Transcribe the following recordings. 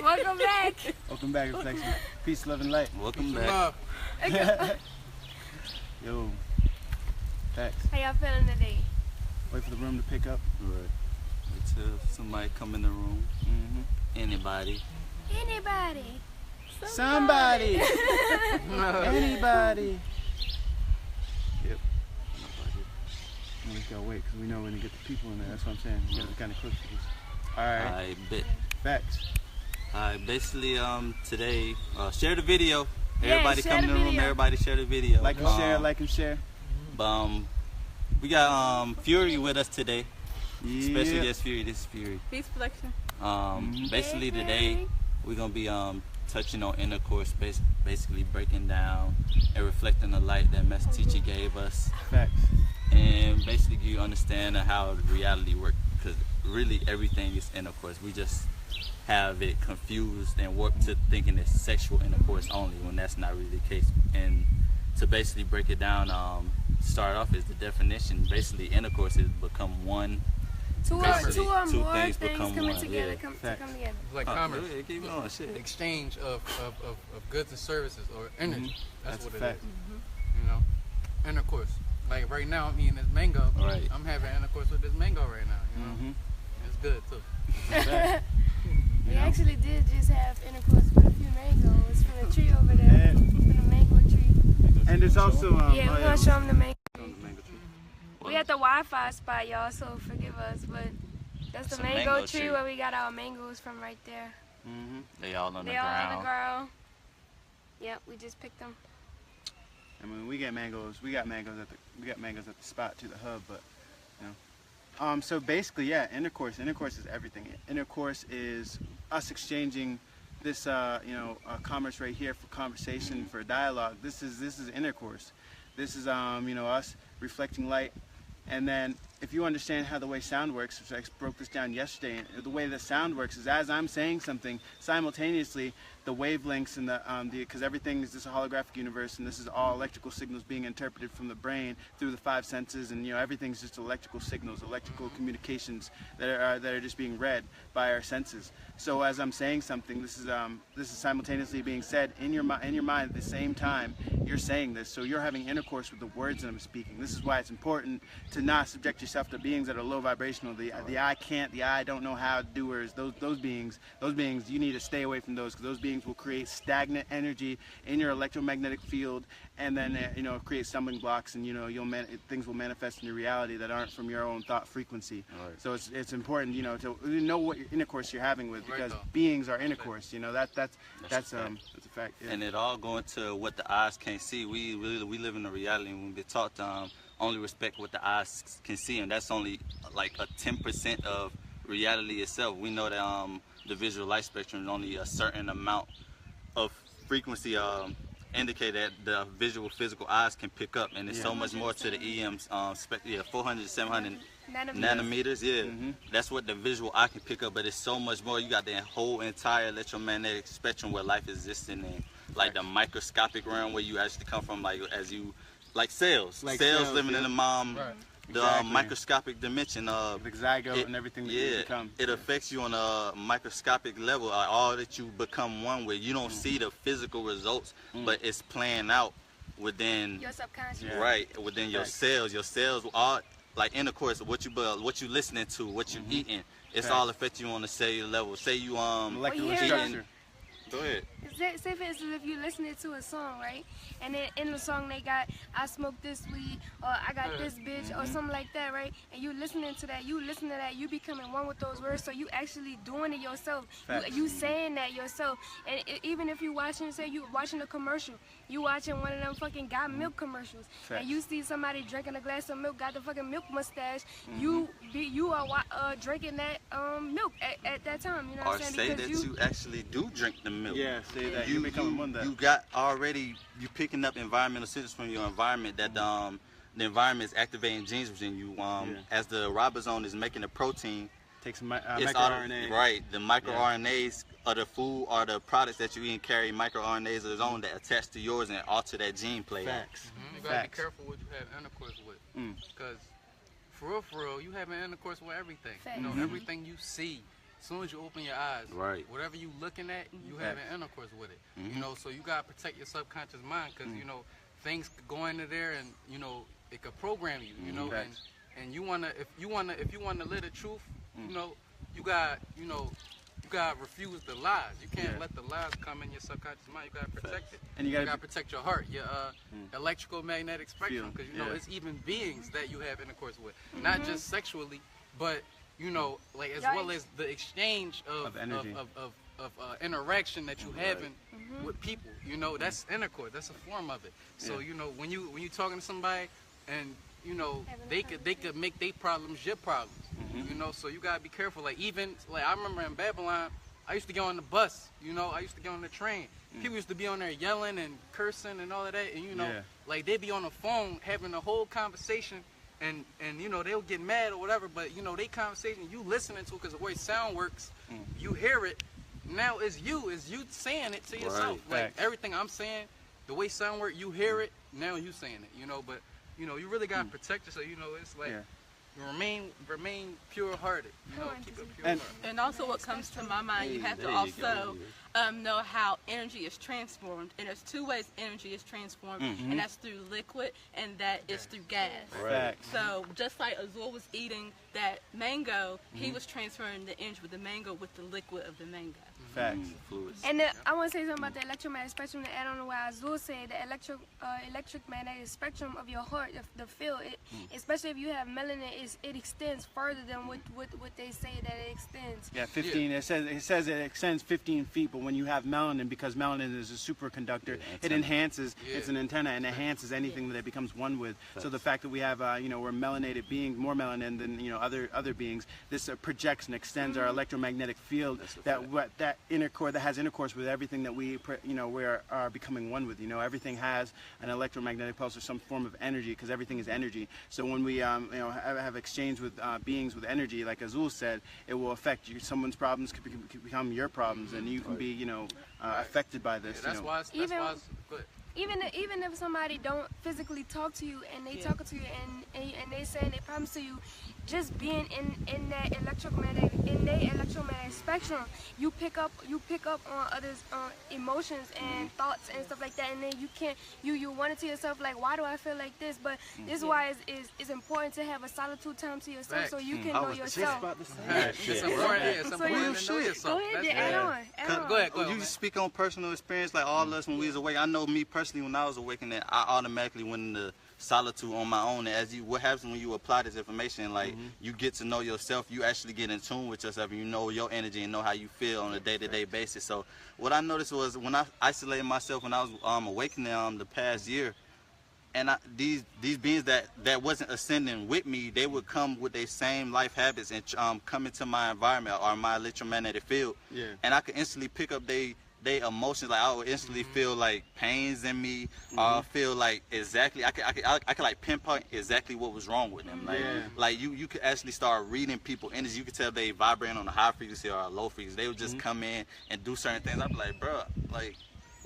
Welcome back. Welcome back, Reflection. Peace, love, and light. Welcome back. Yo, facts. How y'all feeling today? Wait for the room to pick up. Right. Wait till somebody come in the room. Anybody. Anybody. Somebody. Anybody. Yep. We just gotta wait because we know when to get the people in there. That's what I'm saying. You gotta be kind of close to this. Alright. I bet. Facts. Alright, basically today, share the video. Everybody share come in the the room, video. everybody share the video. Like and share, like and share. We got Fury with us today. Yeah. Special guest Fury, this is Fury. Peace, Reflection. Basically today we're gonna be touching on intercourse, basically breaking down and reflecting the light that Master Teacher gave us. Facts. And basically you understand how reality works, because really everything is intercourse. We just have it confused and warped to thinking it's sexual intercourse only, when that's not really the case. And to basically break it down, start off is the definition. Basically intercourse is become one. Two or more things things become coming one, together, yeah. come together. It's like commerce. Yeah, keep going, shit. Exchange of goods and services, or energy. That's what it fact. is. You know, intercourse. Like right now, I'm eating this mango. Right. I'm having intercourse with this mango right now. You know, it's good too. We actually did just have intercourse with a few mangoes from the tree over there. From the mango tree. And there's also Yeah, we're gonna show them the mango. Well, We at the Wi-Fi spot, y'all, so forgive us, but that's the mango tree where we got our mangoes from right there. They all on the They all ground. on the ground. Yep, we just picked them. I mean, we got mangoes at the spot to the hub, but you know. So basically, yeah, intercourse is everything. Intercourse is us exchanging this, commerce right here for conversation, for dialogue. This is intercourse. This is, us reflecting light. And then if you understand how the way sound works, which I broke this down yesterday, the way the sound works is as I'm saying something, simultaneously the wavelengths and because everything is just a holographic universe, and this is all electrical signals being interpreted from the brain through the 5 senses, and everything's just electrical signals, electrical communications that are just being read by our senses. So as I'm saying something, this is simultaneously being said in your mind at the same time you're saying this. So you're having intercourse with the words that I'm speaking. This is why it's important to not subject yourself to beings that are low vibrational. The I can't, the I don't know how doers. Those beings you need to stay away from those, because those beings will create stagnant energy in your electromagnetic field, and then create stumbling blocks, and things will manifest in your reality that aren't from your own thought frequency. Right. So it's important to know what intercourse you're having with, because beings are intercourse. That's a fact. Yeah. And it all going to what the eyes can't see. We live in a reality, and we've been taught to only respect what the eyes can see, and that's only like a 10% of reality itself. We know that the visual light spectrum is only a certain amount of frequency indicate that the visual physical eyes can pick up, and there's so much more to the EM's 400 700 nanometers. That's what the visual eye can pick up, but it's so much more. You got the whole entire electromagnetic spectrum where life exists in, like the microscopic realm where you actually come from, like cells living in the microscopic dimension of the zygote and everything that you become. It affects you on a microscopic level, all that you become one with. You don't see the physical results, but it's playing out within your subconscious. Within your cells. Your cells are like intercourse, what you listening to, what you eating. It's all affect you on the cellular level. Say you molecular structure. Go ahead. Say for instance, if you're listening to a song, right, and then in the song they got I smoked this weed, or I got this bitch, or something like that, right, and you listening to that, you becoming one with those words, so you actually doing it yourself. You saying that yourself. And even if you watching, say you watching a commercial, you watching one of them fucking got milk commercials, and you see somebody drinking a glass of milk, got the fucking milk mustache, you are drinking that milk at that time, you know what I'm saying? Or say that you actually do drink the milk. Yeah, say that. You become one that. You got already, you picking up environmental signals from your environment, that the environment is activating genes within you. As the ribosome is making the protein, takes microRNA. Right, the microRNAs of the food or the products that you eat carry microRNAs of its own that attach to yours and alter that gene play. Facts. You gotta be careful what you have intercourse with, because for real, you have intercourse with everything. Everything you see, as soon as you open your eyes, Right. whatever you looking at, you have an intercourse with it. You know, so you gotta protect your subconscious mind, because you know things could go into there, and you know it could program you. You know, and you wanna if you wanna live the truth, you know, you got you gotta refuse the lies. You can't let the lies come in your subconscious mind. You gotta protect it. And you gotta protect your heart, your electrical magnetic spectrum, because you know it's even beings that you have intercourse with, not just sexually, but you know, like as well as the exchange of energy, of interaction that you having with people. You know, that's intercourse. That's a form of it. So you know, when you talking to somebody, and you know they could make their problems your problems. You know, so you gotta be careful. Like even like I remember in Babylon, I used to get on the bus. You know, I used to get on the train. People used to be on there yelling and cursing and all of that, and you know, like they'd be on the phone having a whole conversation. And you know, they'll get mad or whatever, but you know, they conversation, you listening to it, because the way sound works, you hear it. Now it's you saying it to yourself. Like everything I'm saying, the way sound work, you hear it. Now you saying it. You know, but you know, you really gotta protect yourself. You know, it's like remain pure-hearted. You know, keep it pure-hearted. And also, what comes to my mind, you have to also know how energy is transformed. And there's two ways energy is transformed, and that's through liquid, and that is through gas. So just like Azul was eating that mango, he was transferring the energy with the mango with the liquid of the mango. Facts. And I want to say something about the electromagnetic spectrum to add on to what Azul said. The electric magnetic spectrum of your heart, the field, especially if you have melanin, it extends further than what they say that it extends. Yeah, 15. It says it extends 15 feet, but when you have melanin, because melanin is a superconductor, it enhances. It's an antenna and enhances anything that it becomes one with. So the fact that we have, you know, we're melanated beings, more melanin than you know other beings. This projects and extends our electromagnetic field that has intercourse with everything that we are becoming one with. You know, everything has an electromagnetic pulse or some form of energy, because everything is energy. So when we have exchange with beings with energy, like Azul said, it will affect you. Someone's problems could become your problems, and you can be affected by this. That's why it's good. Even if somebody don't physically talk to you, and they talk to you and they saying their problems to you, just being in that electromagnetic spectrum, you pick up on others' emotions and thoughts and stuff like that, and then you wonder to yourself, like, why do I feel like this? But this is why it's important to have a solitude time to yourself, so you can know yourself. It's important. It's important to know yourself. Go ahead, add on. Go ahead. You speak on personal experience, like all of us when we was awake. I know me personally, when I was awakened, I automatically went into solitude on my own. And what happens when you apply this information, like you get to know yourself, you actually get in tune with yourself, and you know your energy and know how you feel on a day-to-day basis. So what I noticed was when I isolated myself when I was awakening the past year, and these beings that wasn't ascending with me, they would come with their same life habits and come into my environment or my electromagnetic field, and I could instantly pick up they emotions. Like I would instantly feel like pains in me, or feel like exactly I could like pinpoint exactly what was wrong with them. Like you could actually start reading people energy. You could tell they vibrating on a high frequency or a low frequency. They would just come in and do certain things. I'd be like, bro, like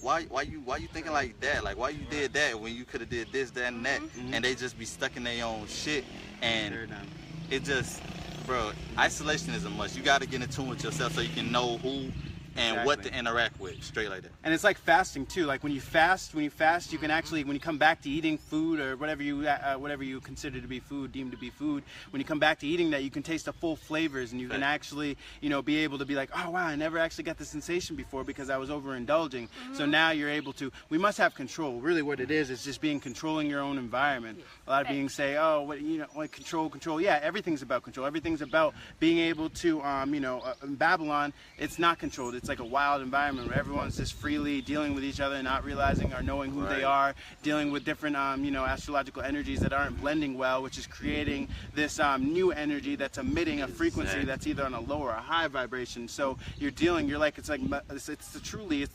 why you thinking like that? Like why you did that when you could have did this, that, and that? And they just be stuck in their own shit, and it just, bro, isolation is a must. You got to get in tune with yourself so you can know who and what to interact with, straight like that. And it's like fasting too. Like when you fast, you can actually, when you come back to eating food or whatever you consider to be food, deemed to be food, when you come back to eating that, you can taste the full flavors, and you can actually, be able to be like, oh wow, I never actually got the sensation before because I was overindulging. So now you're able to. We must have control. Really, what it is just controlling your own environment. A lot of beings say, oh, control. Yeah, everything's about control. Everything's about being able to, in Babylon, it's not controlled. It's like a wild environment where everyone's just freely dealing with each other, not realizing or knowing who they are, dealing with different, astrological energies that aren't blending well, which is creating this new energy that's emitting a frequency that's either on a low or a high vibration. So it's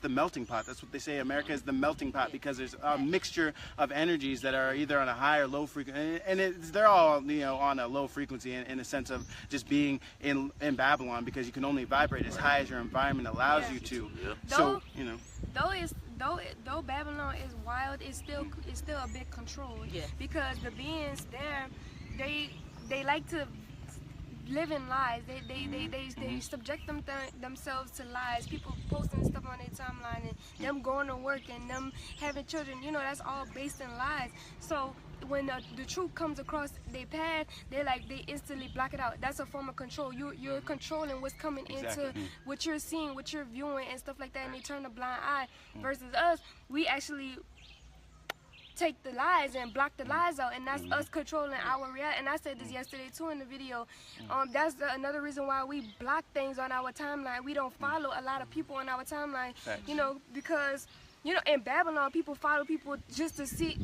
the melting pot. That's what they say. America is the melting pot because there's a mixture of energies that are either on a high or low frequency, and they're all on a low frequency in a sense of just being in Babylon, because you can only vibrate as high as your environment allows you to. So though Babylon is wild, it's still a bit controlled. Because the beings there, they like to live in lies. They subject themselves to lies. People posting stuff on their timeline and them going to work and them having children. You know, that's all based in lies. So when the truth comes across their path, they instantly block it out. That's a form of control. You're controlling what's coming into what you're seeing, what you're viewing, and stuff like that, and they turn a blind eye. Versus us, we actually take the lies and block the lies out, and that's us controlling our reality. And I said this yesterday too in the video. That's another reason why we block things on our timeline. We don't follow a lot of people on our timeline, you know, because you know, in Babylon, people follow people just to say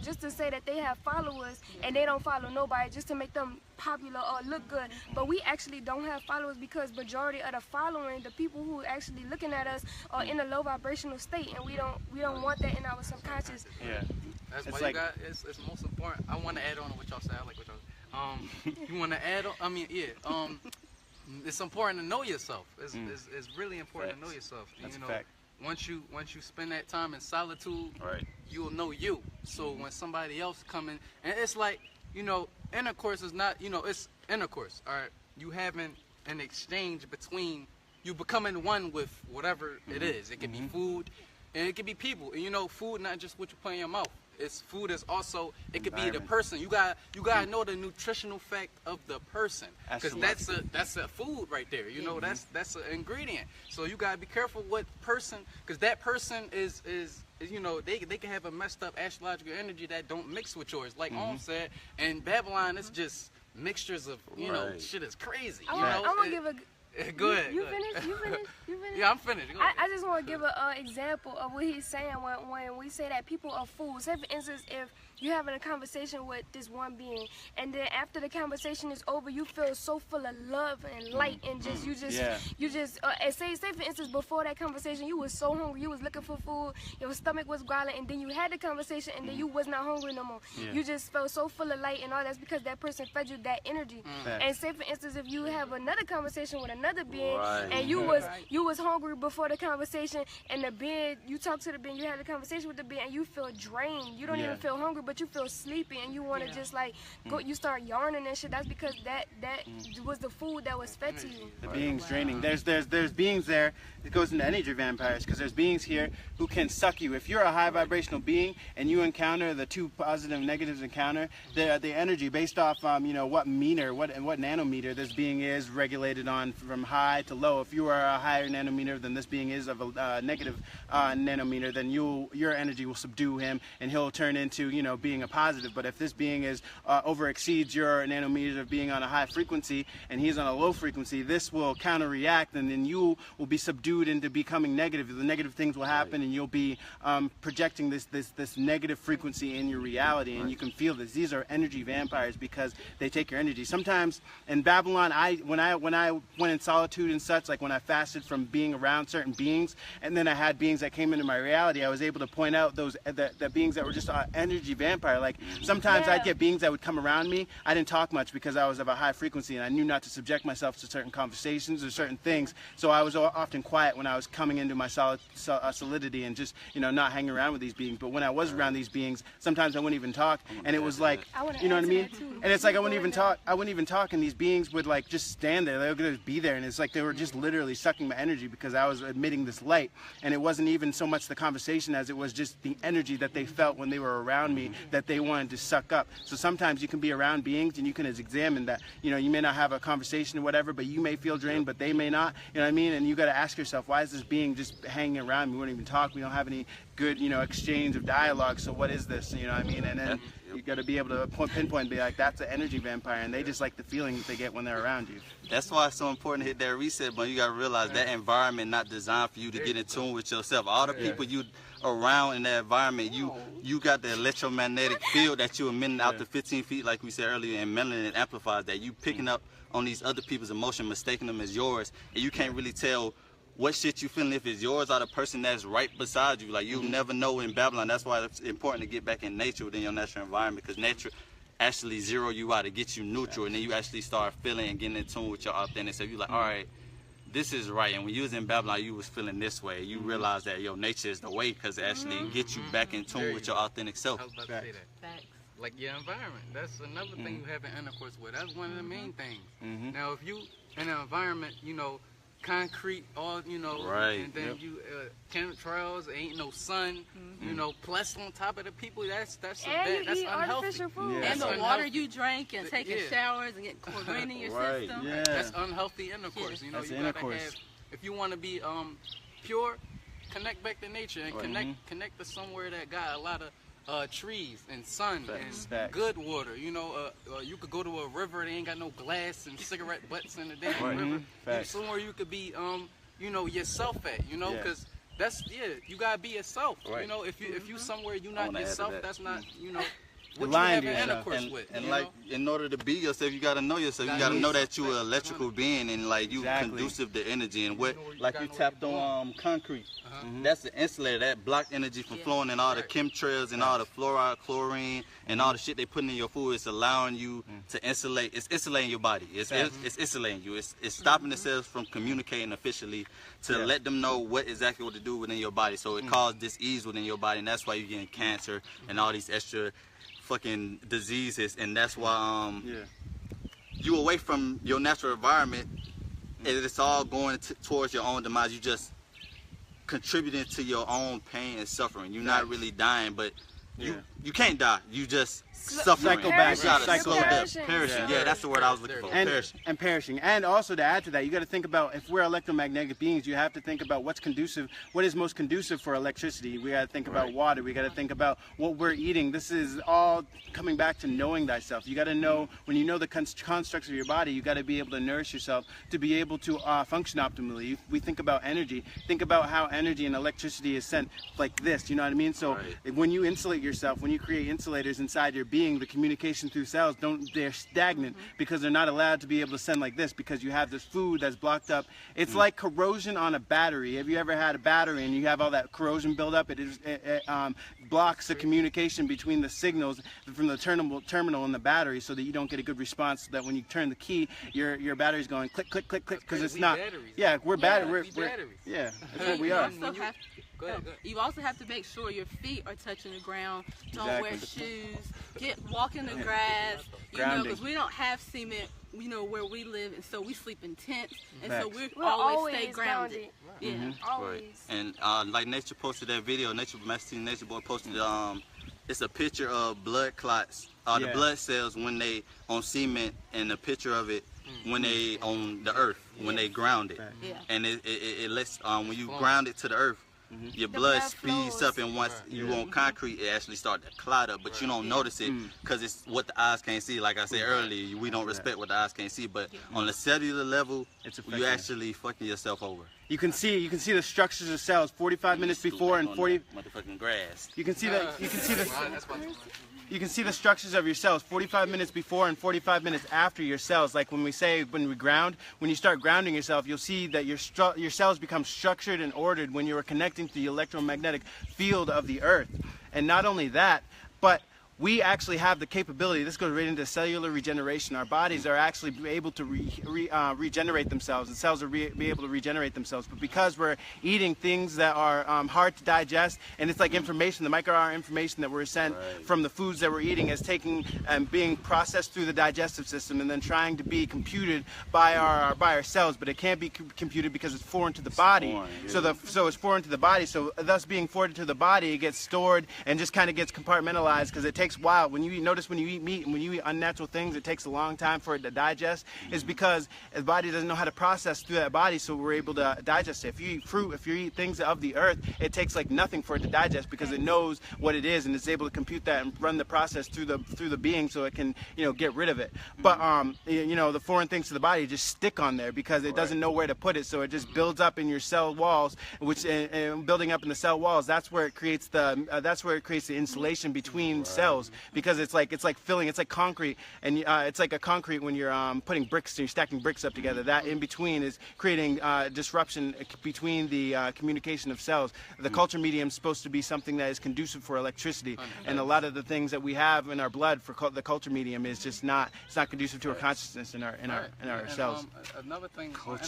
that they have followers, and they don't follow nobody just to make them popular or look good. But we actually don't have followers because majority of the following, the people who actually looking at us, are in a low vibrational state, and we don't want that in our subconscious. Yeah. That's why you got, it's most important. I want to add on to what y'all said. I like what y'all you want to add on? I mean, yeah. It's important to know yourself. It's really important to know yourself. That's you know, a fact. Once you spend that time in solitude, you'll know you. So when somebody else coming, and it's like, you know, intercourse is not, you know, it's intercourse. All right, you having an exchange between you becoming one with whatever it is. It can be food, and it can be people. And you know, food not just what you put in your mouth. It's food is also, it could be the person. You gotta know the nutritional fact of the person, because that's a food right there. You know, that's an ingredient. So you gotta be careful what person, because that person is you know, they can have a messed up astrological energy that don't mix with yours, like Om said. And Babylon, it's just mixtures of, you know, shit is crazy. I want to give a. Go ahead. You finished? Yeah, I'm finished. I just want to give an example of what he's saying when we say that people are fools. Say, for instance, if you're having a conversation with this one being, and then after the conversation is over, you feel so full of love and light, and you just and say for instance, before that conversation, you was so hungry, you was looking for food, your stomach was growling, and then you had the conversation, and then you was not hungry no more. You just felt so full of light, and all that's because that person fed you that energy. And say, for instance, if you have another conversation with another being, and you was hungry before the conversation, and the being, you talk to the being, you had a conversation with the being, and you feel drained. You don't even feel hungry, but you feel sleepy, and you want to just like go. You start yarning and shit. That's because that was the food that was fed to you. The being's draining. There's beings there. It goes into energy vampires, because there's beings here who can suck you. If you're a high vibrational being and you encounter the two positive and negatives encounter, the energy based off you know, what meter, what nanometer this being is regulated on from high to low. If you are a higher nanometer than this being is of a negative nanometer, then your energy will subdue him, and he'll turn into, you know, being a positive. But if this being is over exceeds your nanometers of being on a high frequency and he's on a low frequency, this will counter react, and then you will be subdued into becoming negative. The negative things will happen, and you'll be projecting this negative frequency in your reality, and you can feel this. These are energy vampires because they take your energy. Sometimes in Babylon, when I went in solitude and such, like when I fasted from being around certain beings, and then I had beings that came into my reality, I was able to point out those the beings that were just energy vampire. Like sometimes I'd get beings that would come around me. I didn't talk much because I was of a high frequency, and I knew not to subject myself to certain conversations or certain things. So I was often quiet when I was coming into my solidity and just, you know, not hanging around with these beings. But when I was around these beings, sometimes I wouldn't even talk, and it was like, you know what I mean? And it's like I wouldn't even talk, and these beings would like just stand there. They would just be there, and it's like they were just literally sucking my energy because I was emitting this light. And it wasn't even so much the conversation as it was just the energy that they felt when they were around me that they wanted to suck up. So sometimes you can be around beings and you can examine that, you know, you may not have a conversation or whatever, but you may feel drained, but they may not, you know what I mean? And you got to ask yourself, why is this being just hanging around me? We won't even talk. We don't have any good, you know, exchange of dialogue. So what is this? You know what I mean? And then you got to be able to pinpoint and be like, that's an energy vampire, and they just like the feeling that they get when they're around you. That's why it's so important to hit that reset button. You got to realize that environment not designed for you to get in tune with yourself. All the people you around in that environment, you got the electromagnetic field that you're emitting out to 15 feet, like we said earlier, and melanin amplifies that. You picking up on these other people's emotion, mistaking them as yours, and you can't really tell what shit you feeling if it's yours or the person that's right beside you. Like, you'll never know in Babylon. That's why it's important to get back in nature within your natural environment, because nature actually zero you out to get you neutral, and then you actually start feeling and getting in tune with your authentic self. You're like, all right, this is right. And when you was in Babylon, you was feeling this way. You realize that your nature is the way, because it actually gets you back in tune with your authentic self. I was about to say that. Facts. like your environment. That's another thing you have in intercourse with. That's one of the main things. Now, if you in an environment, you know, concrete, all, you know, and then you chemtrails, ain't no sun, you know, plus on top of the people, that's and bad, that's eat unhealthy. artificial food. And the water you drink and taking showers and getting chlorine in your system. That's unhealthy intercourse. You know, That's you gotta have, if you want to be pure, connect back to nature and connect to somewhere that got a lot of trees and sun and good water. You know, you could go to a river that ain't got no glass and cigarette butts in the damn river. Somewhere you could be, you know, yourself at. You know, because that's you gotta be yourself. You know, if you somewhere you not yourself, that's not, you know. What you have in intercourse with, and like, in order to be yourself, you gotta know yourself. You gotta know that you're an electrical being, and like you conducive to energy. And what, like you tapped on concrete. That's the insulator that block energy from flowing, and all the chemtrails and all the fluoride, chlorine, and all the shit they putting in your food. It's allowing you to insulate. It's insulating your body. It's insulating you. It's stopping the cells from communicating officially to let them know what exactly what to do within your body. So it causes dis-ease within your body, and that's why you're getting cancer and all these extra fucking diseases. And that's why you away from your natural environment, and it's all going towards your own demise. You just contributing to your own pain and suffering. You're not really dying, but you can't die. You just suffering. Perishing. Yeah, that's the word I was looking for. And perishing. And also to add to that, you got to think about, if we're electromagnetic beings, you have to think about what's conducive, what is most conducive for electricity. We got to think about water. We got to think about what we're eating. This is all coming back to knowing thyself. You got to know, when you know the constructs of your body, you got to be able to nourish yourself to be able to function optimally. We think about energy. Think about how energy and electricity is sent like this. You know what I mean? So when you insulate yourself, when you create insulators inside your being, the communication through cells they're stagnant because they're not allowed to be able to send like this, because you have this food that's blocked up. It's like corrosion on a battery. Have you ever had a battery and you have all that corrosion build up? It blocks the communication between the signals from the terminal and the battery, so that you don't get a good response, so that when you turn the key, your battery's going click click click click, because it's not batteries. We're batteries. Yeah, that's what we are. Go ahead. You also have to make sure your feet are touching the ground. Don't wear shoes. Walk in the grass. You know, because we don't have cement, you know, where we live, and so we sleep in tents, and so we always stay grounded. Always. And like Nature posted that video. Nature Boy posted it's a picture of blood clots, the blood cells when they on cement, and a picture of it when they on the earth, when they ground it. And it lets when you ground it to the earth, your blood speeds up, and once you on concrete, it actually start to clot up, but you don't notice it because it's what the eyes can't see. Like I said earlier, we don't respect what the eyes can't see, but on the cellular level, you actually fucking yourself over. You can see the structures of cells 45 minutes before and 40 motherfucking grass. You can see the structures of your cells 45 minutes before and 45 minutes after your cells. Like when we ground, when you start grounding yourself, you'll see that your cells become structured and ordered when you are connecting to the electromagnetic field of the earth. And not only that, but we actually have the capability, this goes right into cellular regeneration. Our bodies are actually able to regenerate themselves, and cells are be able to regenerate themselves. But because we're eating things that are hard to digest, and it's like information, the micro information that we're sent from the foods that we're eating is taking and being processed through the digestive system, and then trying to be computed by our cells. But it can't be computed because it's foreign to the body. So it's foreign to the body. So thus being foreign to the body, it gets stored and just kind of gets compartmentalized, because it takes a while. When you eat meat and when you eat unnatural things, it takes a long time for it to digest. It's because the body doesn't know how to process through that body, so we're able to digest it. If you eat fruit, if you eat things of the earth, it takes like nothing for it to digest, because it knows what it is and it's able to compute that and run the process through the being, so it can, you know, get rid of it. But you know, the foreign things to the body just stick on there because it doesn't know where to put it, so it just builds up in your cell walls, which building up in the cell walls, that's where it creates the insulation between cells. Because it's like filling, it's like concrete, and it's like a concrete when you're putting bricks, and you're stacking bricks up together. That in between is creating disruption between the communication of cells. The culture medium is supposed to be something that is conducive for electricity, and a lot of the things that we have in our blood for the culture medium is just not conducive to our consciousness in our cells. Another thing on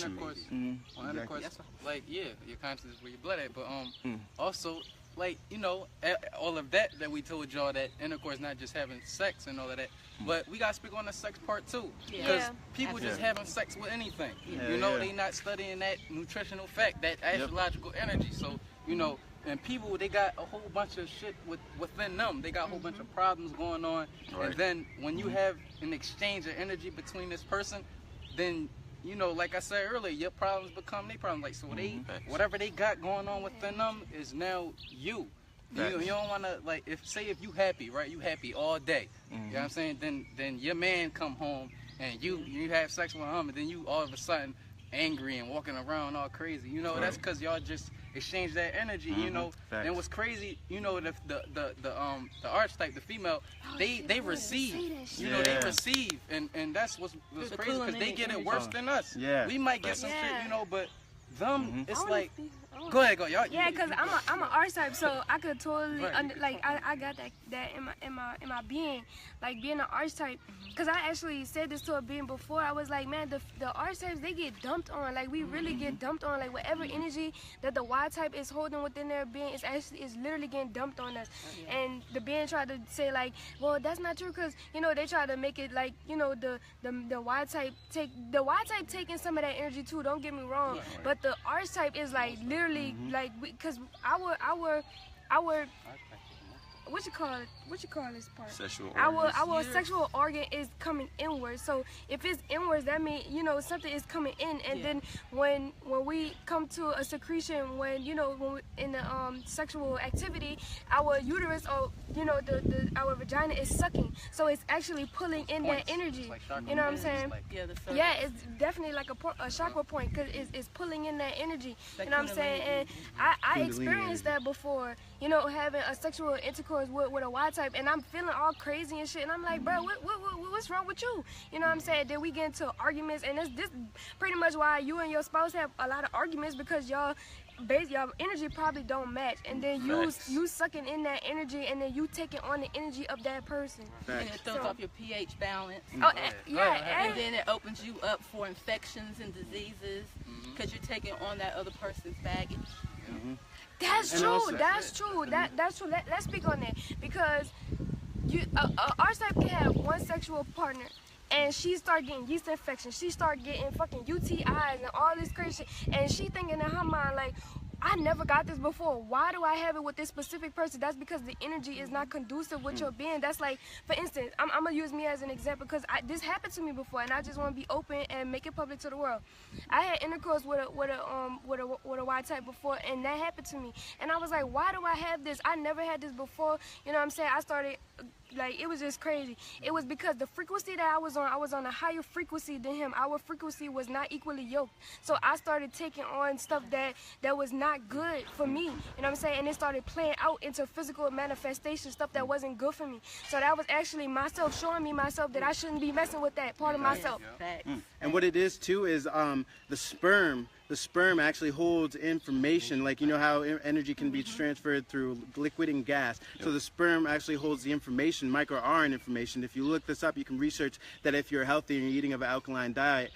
intercourse, like your consciousness is where your blood at, but also like, you know, all of that we told y'all, that intercourse not just having sex and all of that, but we got to speak on the sex part too. Because people just having sex with anything. You know, they not studying that nutritional fact, that astrological energy. So, you know, and people, they got a whole bunch of shit within them. They got a whole bunch of problems going on. And then when you have an exchange of energy between this person, then, you know, like I said earlier, your problems become their problems. Like, so they, whatever they got going on within them is now you. You don't want to, like, if you happy, right? You happy all day. You know what I'm saying? Then your man come home and you have sex with him, and then you all of a sudden angry and walking around all crazy. You know, that's because y'all just exchange that energy. You know, and what's crazy, you know, the archetype, the female, they receive. You know, they receive, and that's what's crazy, because they get it worse than us. We might get some shit, you know, but them, it's like. Go ahead, go, y'all. Yeah, cause I'm an archetype, so I could totally like I got that in my being, like being an archetype. Cause I actually said this to a being before. I was like, man, the archetypes, they get dumped on. Like, we really get dumped on. Like, whatever energy that the Y type is holding within their being is literally getting dumped on us. And the being tried to say, like, well, that's not true, cause, you know, they try to make it like, you know, the Y type taking some of that energy too. Don't get me wrong, but the archetype is like literally like, because our what you call this part? Sexual our sexual organ is coming inward. So if it's inwards, that means, you know, something is coming in. And then when we come to a secretion, when, you know, when in the sexual activity, our uterus, or, you know, our vagina is sucking. So it's actually pulling in that energy. You know what I'm saying? It's definitely like a chakra point, because it's pulling in that energy. You know what I'm saying? And I experienced that before. You know, having a sexual intercourse with a Y type, and I'm feeling all crazy and shit, and I'm like, bro, what's wrong with you? You know what I'm saying? Then we get into arguments, and this pretty much why you and your spouse have a lot of arguments, because y'all energy probably don't match, and then you sucking in that energy, and then you taking on the energy of that person. And it throws off your pH balance. And then it opens you up for infections and diseases, because you're taking on that other person's baggage. That's true. That's true. That's true. Let's speak on that, because our type can have one sexual partner, and she start getting yeast infections. She start getting fucking UTIs and all this crazy shit, and she thinking in her mind, like, I never got this before. Why do I have it with this specific person? That's because the energy is not conducive with your being. That's like, for instance, I'm gonna use me as an example, because this happened to me before, and I just want to be open and make it public to the world. I had intercourse with a Y type before, and that happened to me. And I was like, why do I have this? I never had this before. You know what I'm saying? I started, like, it was just crazy. It was because the frequency that I was on a higher frequency than him. Our frequency was not equally yoked. So I started taking on stuff that was not good for me. You know what I'm saying? And it started playing out into physical manifestation, stuff that wasn't good for me. So that was actually myself showing me myself that I shouldn't be messing with that part of myself. And what it is too is the sperm actually holds information, like, you know how energy can be transferred through liquid and gas. So the sperm actually holds the information, micro-RNA information. If you look this up, you can research that if you're healthy and you're eating of an alkaline diet,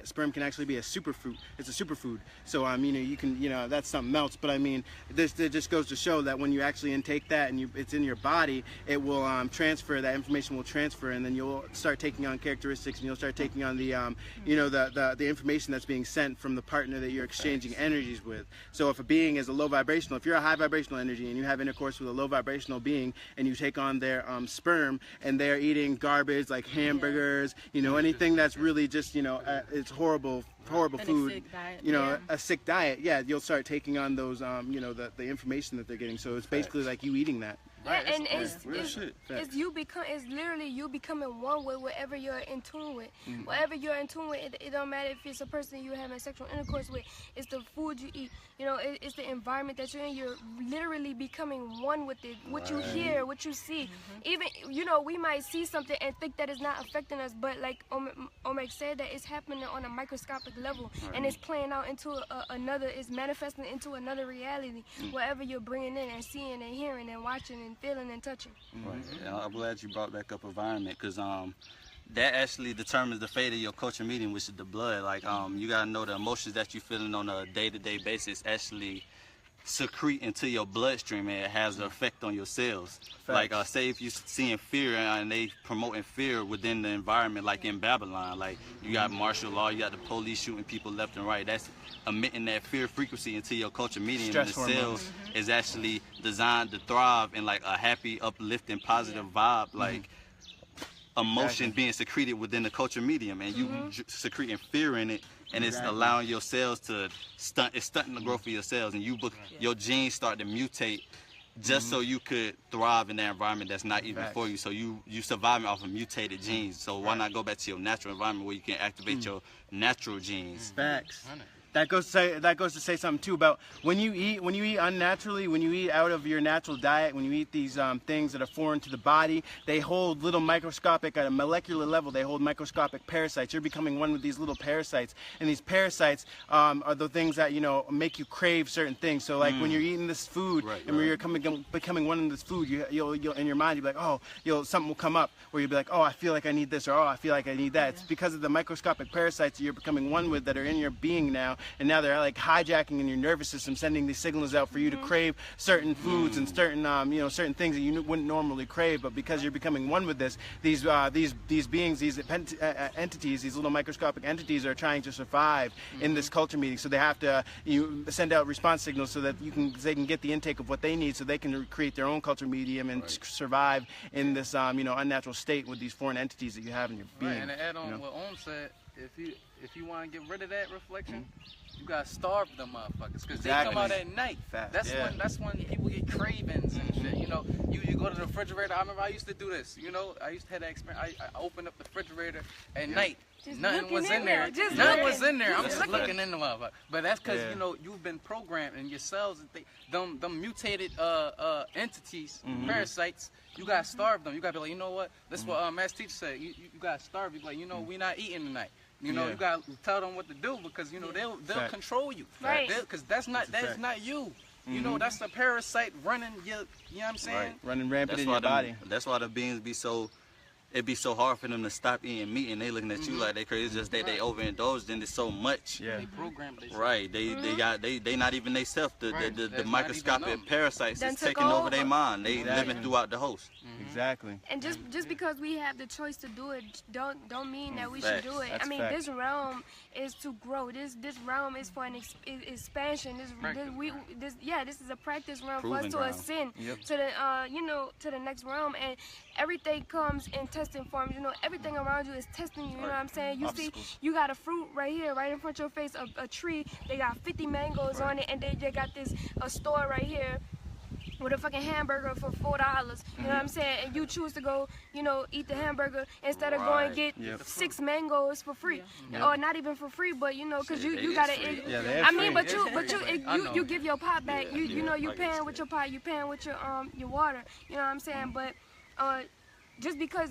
sperm can actually be a superfood. It's a superfood. So you know, you can, you know, that's something else. But I mean, it just goes to show that when you actually intake that and it's in your body, it will transfer. That information will transfer, and then you'll start taking on characteristics, and you'll start taking on the you know, the information that's being sent from the partner that you're exchanging energies with. So if a being is a low vibrational, if you're a high vibrational energy and you have intercourse with a low vibrational being, and you take on their sperm, and they're eating garbage like hamburgers, you know, anything that's really just, you know, it's horrible food, you know, a sick diet, you'll start taking on those, you know, the information that they're getting. So it's basically like you eating that. And it's literally you becoming one with whatever you're in tune with. Whatever you're in tune with, it don't matter if it's a person you're having sexual intercourse with. It's the food you eat. You know, it's the environment that you're in. You're literally becoming one with it. What you hear, what you see. Even, you know, we might see something and think that it's not affecting us, but like Omek said, that it's happening on a microscopic level, and it's playing out into it's manifesting into another reality. Whatever you're bringing in and seeing and hearing and watching and feeling and touching. Yeah, I'm glad you brought back up environment, because that actually determines the fate of your culture meeting, which is the blood. Like, you gotta know the emotions that you're feeling on a day-to-day basis actually secrete into your bloodstream, and it has an effect on your cells. Facts. Like say if you're seeing fear and they promoting fear within the environment, like in Babylon, like you got martial law, you got the police shooting people left and right. That's emitting that fear frequency into your culture medium. Stress and the cells is actually designed to thrive in like a happy, uplifting, positive vibe, like emotion being secreted within the culture medium, and you secreting fear in it, and it's allowing your cells to it's stunting the growth of your cells, and your genes start to mutate just so you could thrive in that environment that's not even for you. So you surviving off of mutated genes. So why not go back to your natural environment where you can activate your natural genes? Facts. That goes to say something too about when you eat unnaturally, when you eat out of your natural diet, when you eat these things that are foreign to the body, they hold little microscopic, at a molecular level, they hold microscopic parasites. You're becoming one with these little parasites, and these parasites are the things that, you know, make you crave certain things. So like when you're eating this food and when you're becoming one with this food, you'll in your mind you'll be like, oh, something will come up where you'll be like, oh, I feel like I need this, or oh, I feel like I need that. It's because of the microscopic parasites that you're becoming one with that are in your being now. And now they're like hijacking in your nervous system, sending these signals out for you to crave certain foods and certain certain things that you wouldn't normally crave. But because you're becoming one with this, these beings, these entities, these little microscopic entities are trying to survive in this culture meeting. So they have to send out response signals so that they can get the intake of what they need, so they can create their own culture medium and survive in this unnatural state with these foreign entities that you have in your being. Right, and to add on what Om said, if you want to get rid of that reflection, you gotta starve them motherfuckers, because they come out at night. That's when people get cravings and shit. You know, you go to the refrigerator. I remember I used to do this. You know, I used to have that experience. I opened up the refrigerator at night. Nothing was in there. Nothing was in there. I'm just looking in the motherfucker. But that's because you know you've been programmed, and your cells, them mutated entities, parasites. You gotta starve them. You gotta be like, you know what? That's what Master Teacher said. You gotta starve. You like, you know, we not eating tonight. You know, you gotta tell them what to do, because you know they'll control you. Right. Because that's not you. You know, that's a parasite running you know what I'm saying? Right. Running rampant in your body. That's why the beings it'd be so hard for them to stop eating meat, and they looking at you like they crazy. It's just that they overindulged in it so much. Yeah. They programmed themselves. Right. They not even they self. The microscopic parasites is taking over their mind. They living throughout the host. Exactly. And just because we have the choice to do it, don't mean that we should do it. That's I mean, facts. this realm is to grow. This realm is for an expansion. This is a practice realm for us to ascend to the to the next realm, and everything comes in testing form. You know, everything around you is testing you. You know what I'm saying? You see, you got a fruit right here, right in front of your face, a tree. They got 50 mangoes on it, and they got a store right here with a fucking hamburger for $4. You know what I'm saying? And you choose to go, eat the hamburger instead of going and get 6 mangoes for free, or not even for free, but because you gotta. I mean, but you give your pot back. You paying with your pot. You paying with your water. You know what I'm saying? But just because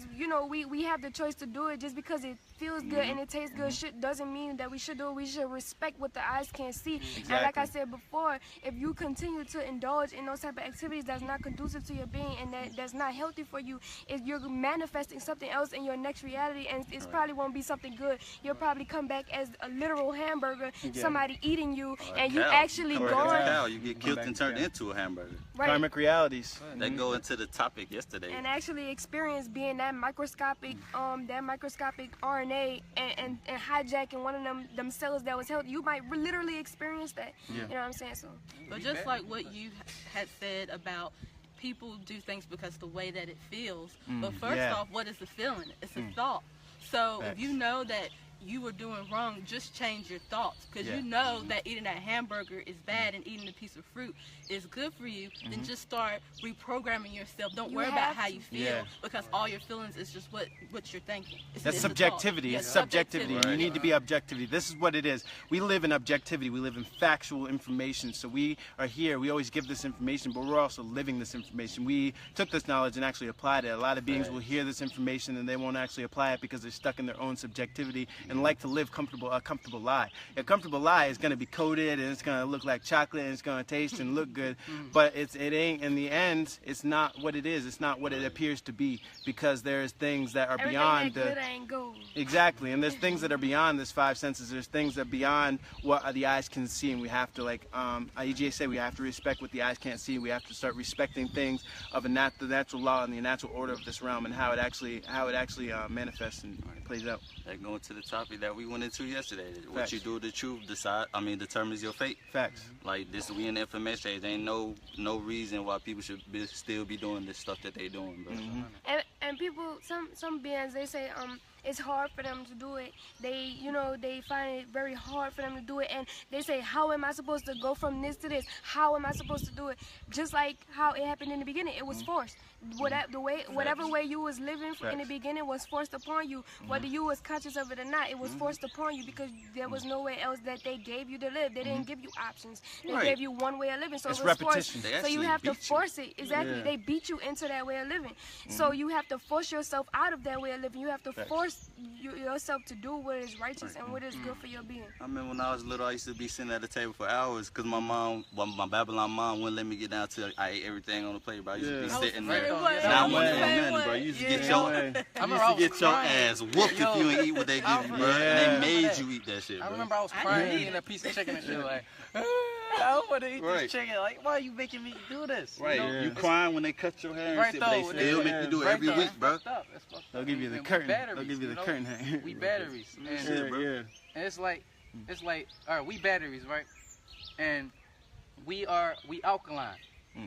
we have the choice to do it, just because it feels good and it tastes good, doesn't mean that we should do it. We should respect what the eyes can't see. Exactly. And like I said before, if you continue to indulge in those type of activities that's not conducive to your being and that's not healthy for you, you're manifesting something else in your next reality, and it probably won't be something good. You'll probably come back as a literal hamburger, somebody eating you, and you actually going. You get killed and turned into a hamburger. Right. Karmic realities. That go into the topic yesterday. And actually experience being that microscopic RNA and hijacking one of them cells that was healthy. You might literally experience that. You know what I'm saying? So, but just like what you had said about people do things because the way that it feels. But first off, what is the feeling? It's a thought. So if you know that you were doing wrong, just change your thoughts, because you know that eating that hamburger is bad and eating a piece of fruit is good for you. Then just start reprogramming yourself. Don't worry about how you feel, because all your feelings is just what you're thinking. That's subjectivity. It's subjectivity. You need to be objectivity. This is what it is. We live in objectivity. We live in factual information. So we are here. We always give this information, but we're also living this information. We took this knowledge and actually applied it. A lot of beings will hear this information and they won't actually apply it because they're stuck in their own subjectivity and like to live a comfortable lie. A comfortable lie is going to be coated, and it's going to look like chocolate, and it's going to taste and look good, but it ain't, in the end, it's not what it is. It's not what it appears to be, because there's things that are beyond that ain't gold. Exactly, and there's things that are beyond this 5 senses. There's things that are beyond what the eyes can see, and we have to, like EJ said, we have to respect what the eyes can't see. We have to start respecting things of the natural law and the natural order of this realm, and how it actually manifests and plays out. Like going to the topic that we went into yesterday. Facts. What you do with the truth determines your fate. Facts. Like this, we in the information age. Ain't no reason why people should still be doing this stuff that they doing, bro. And people, some beings, they say it's hard for them to do it. They find it very hard for them to do it, and they say, how am I supposed to go from this to this? How am I supposed to do it? Just like how it happened in the beginning, it was forced. Whatever way you was living in the beginning was forced upon you. Whether you was conscious of it or not, it was forced upon you, because there was nowhere else that they gave you to live. They didn't give you options. They gave you one way of living. So it's it was repetition. forced. So you have to force it. Exactly. Yeah. They beat you into that way of living. So you have to force yourself out of that way of living. You have to force yourself to do what is righteous and what is good for your being. I remember when I was little, I used to be sitting at the table for hours because my Babylon mom wouldn't let me get down till I ate everything on the plate, bro. I used to be sitting there. Now I wasn't doing nothing, bro. You used to get your ass whooped if you ain't eat what they give you, bro. And they made you eat that shit, bro. I remember I was crying eating a piece of chicken and shit, like, I want to eat this chicken. Like, why are you making me do this? Right. You know? You crying when they cut your hair and shit, but they still make you do it every week, bro. They'll give you the curtain. They'll give you the curtain. We batteries. And it's like, all right, we batteries, right? And we alkaline.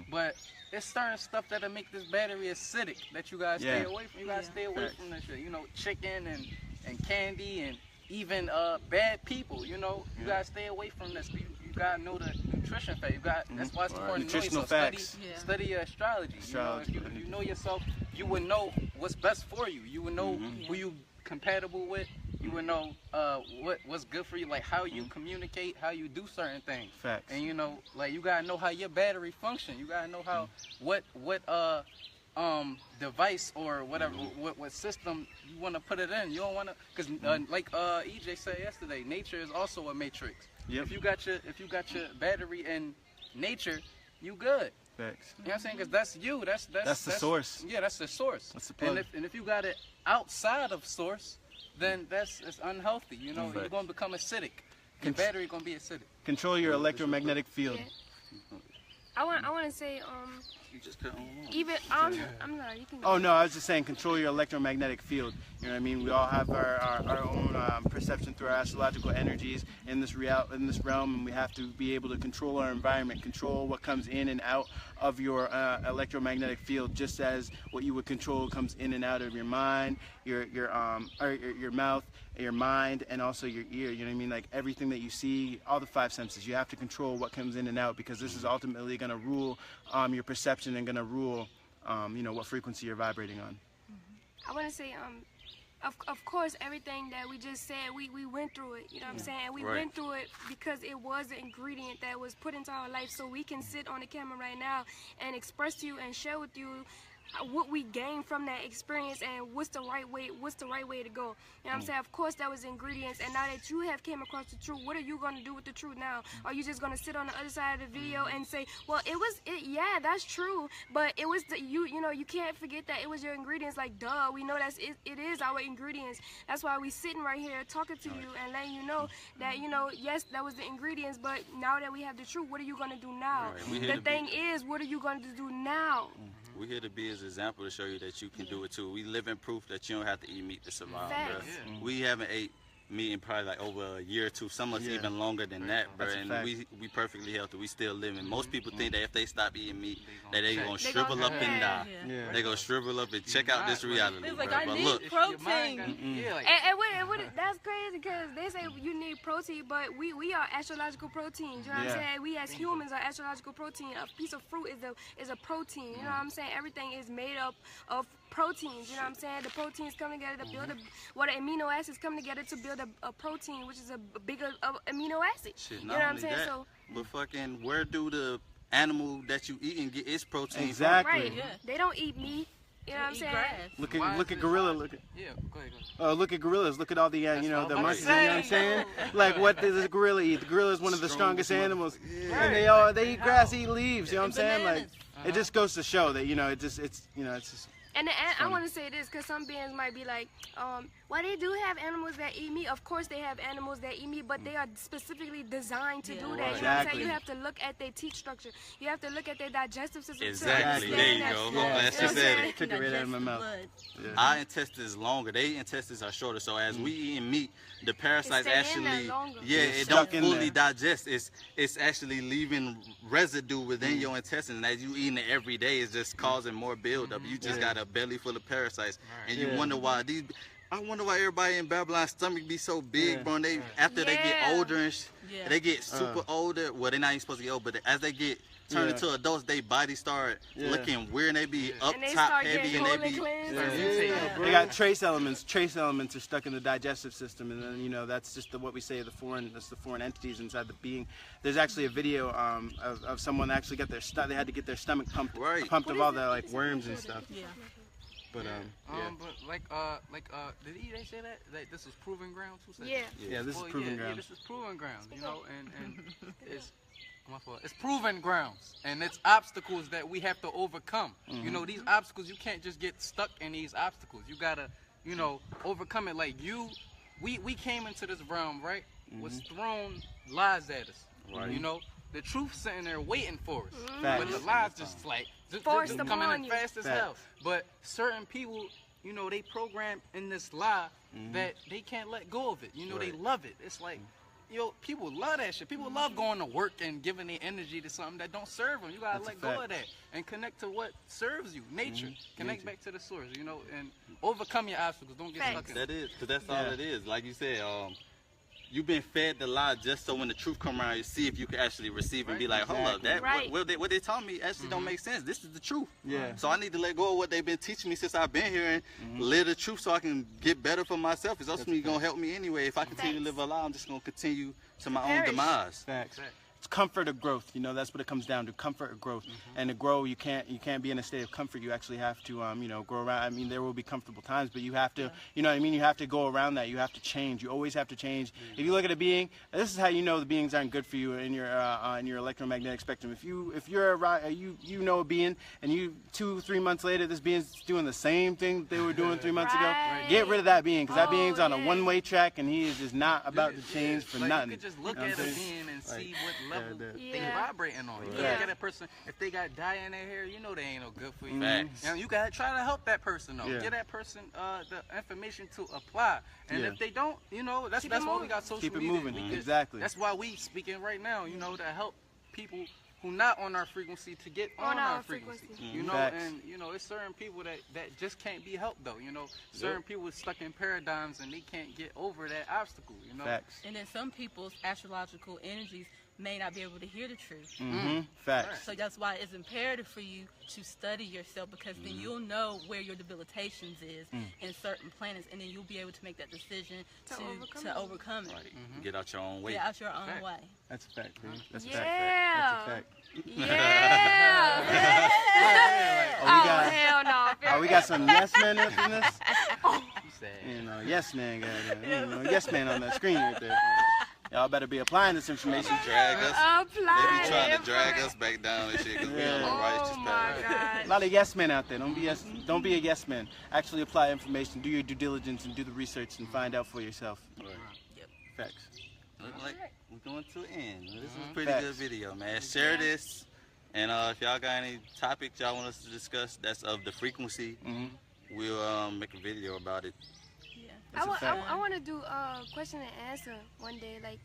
But there's certain stuff that'll make this battery acidic that you guys stay away from. You guys stay away from that shit. You know, chicken and candy and even bad people. You know, you guys stay away from this. You gotta know the nutrition fact. That's why it's important to know yourself. Study your astrology. You know, if you know yourself, you would know what's best for you. You would know who you compatible with. You would know what's good for you, like how you communicate, how you do certain things. Facts. And you know, like you gotta know how your battery function. You gotta know how what device or whatever what system you want to put it in. You don't want to, because like EJ said yesterday, nature is also a matrix. If you got your battery in nature, you good. Facts. You know what I'm saying? Because that's you. That's the source. Yeah, that's the source. That's the plug. And if you got it outside of source, then it's unhealthy. You know, you're gonna become acidic. Your battery gonna be acidic. Control your electromagnetic field. I want to say You just cut on. even I'm not. You can go. Oh no, I was just saying, control your electromagnetic field. You know what I mean? We all have our own perception through our astrological energies in this realm, and we have to be able to control our environment, control what comes in and out of your electromagnetic field, just as what you would control comes in and out of your mind, your mouth, your mind, and also your ear. You know what I mean? Like everything that you see, all the 5 senses. You have to control what comes in and out, because this is ultimately going to rule your perception and going to rule, what frequency you're vibrating on. I want to say, of course, everything that we just said, we went through it. You know what I'm saying? We went through it because it was an ingredient that was put into our life, so we can sit on the camera right now and express to you and share with you what we gained from that experience and what's the right way to go. You know what I'm saying? Of course that was ingredients, and now that you have came across the truth, what are you going to do with the truth now? Are you just going to sit on the other side of the video and say, well, yeah, that's true, but it was you can't forget that it was your ingredients. Like, duh, we know it is our ingredients. That's why we sitting right here talking to you and letting you know that, yes, that was the ingredients, but now that we have the truth, what are you going to do now? The thing is, what are you going to do now? We're here to be as an example to show you that you can do it too. We live in proof that you don't have to eat meat to survive, bro. We haven't ate meat in probably like over a year or two, some of us even longer than that, bro. And we perfectly healthy. We still living. Most people think that if they stop eating meat, that they gonna shrivel up and die. They gonna shrivel up and check out this reality, It's bro. like, I But need look, protein. And that's crazy, because they say you need protein, but we are astrological proteins. You know what I'm saying? We as humans are astrological protein. A piece of fruit is a protein. You know what I'm saying? Everything is made up of proteins. You know what I'm saying? The proteins come together to build the amino acids come together to build a protein, which is a bigger amino acid. shit, You know what I'm saying? that, So but fucking, where do the animal that you eat and get its protein Exactly. right, they don't eat meat. You know what I'm Eat saying? grass. Look at gorilla. Look at Go ahead. look at gorillas. Look at all the you know, what the I'm monkeys. You saying. know what I'm saying? Like, what does a gorilla eat? The gorilla is one of the strongest animals, Right. and they eat grass, eat leaves. You know what I'm saying? Like, Bananas. it just goes to show that it's just. And I want to say this because some beings might be like, well, they do have animals that eat meat. Of course, they have animals that eat meat, but they are specifically designed to do that. You know what I'm Exactly. saying? You have to look at their teeth structure. You have to look at their digestive system. Exactly. To There you understand go. that. Glad You know she what I'm said saying? it. Took it right out of my mouth. Blood. Our intestines is longer. Their intestines are shorter. So as we eating meat, the parasites stay in there actually, longer. it Stuck don't in fully there. digest. It's actually leaving residue within your intestines. And as you eating it every day, it's just causing more buildup. You just got a belly full of parasites, and you wonder why these. I wonder why everybody in Babylon's stomach be so big, bro. And they after they get older and they get super older. Well, they're not even supposed to get old, but as they get turned into adults, their body start looking weird, and they be up And they top start heavy, getting and they colon be. cleanse. They got trace elements. Trace elements are stuck in the digestive system, and then that's just what we say the foreign entities inside the being. There's actually a video of someone that actually got they had to get their stomach pumped of all the like worms and stuff. Yeah. But But like did they say that? Like this is proving ground? Who said Yeah. that? Yeah, this is proving ground. Yeah, this is proving ground. You know, and it's my fault. It's proven grounds, and it's obstacles that we have to overcome. You know, these obstacles, you can't just get stuck in these obstacles. You gotta, overcome it. Like we came into this realm, right? Was thrown lies at us. Right. You know, the truth sitting there waiting for us, Facts. but the lies just like Forced coming upon in you. fast as hell. But certain people, they program in this lie that they can't let go of it. They love it. It's like, people love that shit. People love going to work and giving their energy to something that don't serve them. You gotta let go of that and connect to what serves you. Nature. Connect back to the source. And overcome your obstacles. Don't get stuck in it. That is, because that's all it is. Like you said, you've been fed the lie just so when the truth come around, you see if you can actually receive and be like, hold up, that what they taught me actually don't make sense. This is the truth. Yeah. So I need to let go of what they've been teaching me since I've been here and live the truth so I can get better for myself. It's ultimately going to help me anyway. If I continue to live a lie, I'm just going to continue to my own demise. Facts. It's comfort or growth. That's what it comes down to. Comfort or growth. And to grow, you can't be in a state of comfort. You actually have to grow around. I mean, there will be comfortable times, but you have to you have to go around that. You have to change. You always have to change. If you look at a being, this is how you know the beings aren't good for you in your electromagnetic spectrum. If you're a being and 2-3 months later this being's doing the same thing that they were doing 3 months ago, get rid of that being, because that being's on a one-way track and he is just not about to change for nothing. You could just look at a being and see what level they Yeah. vibrating on. You Yeah. look at a person, if they got dye in their hair, they ain't no good for you. Facts. And you gotta try to help that person though. Yeah. Get that person the information to apply. And if they don't, that's why we got social Keep it media. moving. We Exactly. That's why we speaking right now, to help people who not on our frequency to get on our frequency. Facts. And it's certain people that just can't be helped though. Certain people stuck in paradigms and they can't get over that obstacle. Facts. And then some people's astrological energies may not be able to hear the truth. Facts. So that's why it's imperative for you to study yourself, because then you'll know where your debilitations is in certain planets, and then you'll be able to make that decision to overcome it. Right. Get out your own way. Get out your own way. That's a fact, baby. That's a Yeah. fact. That's a fact. Yeah. Oh, hell no. Oh, we got some yes men up in this. You said. Yes man got yes man on that screen right there. Y'all better be applying this information. Drag us. They Apply be trying it. to drag us back down and shit because we on the righteous Oh my path. A lot of yes men out there. Don't be a yes man. Actually apply information. Do your due diligence and do the research and find out for yourself. Right. Yep. Facts. Look like we're going to an end. This is a pretty Facts. good video, man. Share this. And if y'all got any topics y'all want us to discuss that's of the frequency, we'll make a video about it. I want to do question and answer one day, like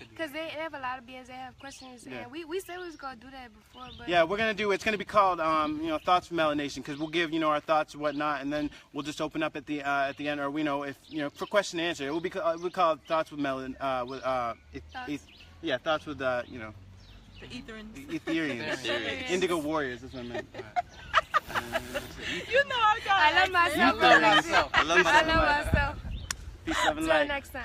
because they have a lot of beings that have questions, and we said we was gonna do that before, but yeah, we're gonna do. It's gonna be called thoughts from Melanation, because we'll give our thoughts and whatnot, and then we'll just open up at the end, or if for question and answer, it will be we call thoughts with thoughts with The Etherians. Indigo Warriors. That's what I meant. I love myself. I love myself. I love myself. Peace, love, and Till light. next time.